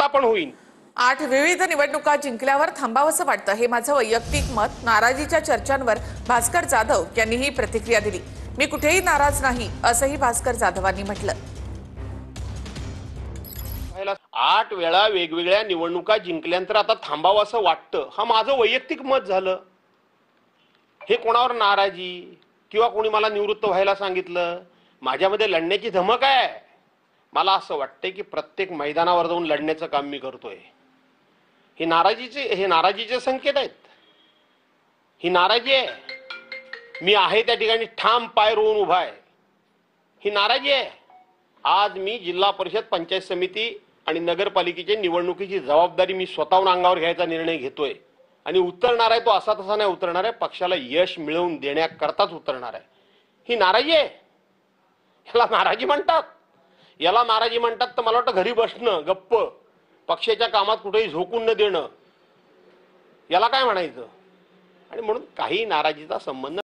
मला पण होईल। 8 विविध निवडणुका जिंकल्यावर थांबावंसं वाटतं, हे माझं वैयक्तिक मत। नाराजीच्या चर्चांवर भास्कर जाधव यांनी ही प्रतिक्रिया दिली। मी कुठेही नाराज नाही असंही भास्कर जाधवांनी म्हटलं। 8 वेळा वेगवेगळ्या निवडणुका जिंकल्यानंतर आता थांबावं असं वाटतं, हा माझं वैयक्तिक मत झालं। हे कोणावर नाराजी किंवा कोणी मला निवृत्त व्हायला सांगितलं, माझ्यामध्ये लढण्याची धमक आहे। मला असं वाटतं की प्रत्येक मैदानावर जाऊन लढण्याचं काम मी करतोय। हे नाराजीचे संकेत आहेत। ही नाराजी आहे। मी आहे त्या ठिकाणी ठाम पाय रोवून उभा आहे। ही नाराजी आहे। आज मी जिल्हा परिषद, पंचायत समिती आणि नगरपालिकेच्या निवडणुकीची जबाबदारी मी स्वतःहून अंगावर घ्यायचा निर्णय घेतोय आणि उतरणार आहे। तो असा तसा नाही उतरणार आहे, पक्षाला यश मिळवून देण्याकरताच उतरणार आहे। ही नाराजी आहे। याला नाराजी म्हणतात। याला नाराजी म्हणतात तर मला वाटतं घरी बसणं गप्प, पक्षाच्या कामात कुठेही झोकून न देणं, याला काय म्हणायचं। आणि म्हणून काही नाराजीचा संबंध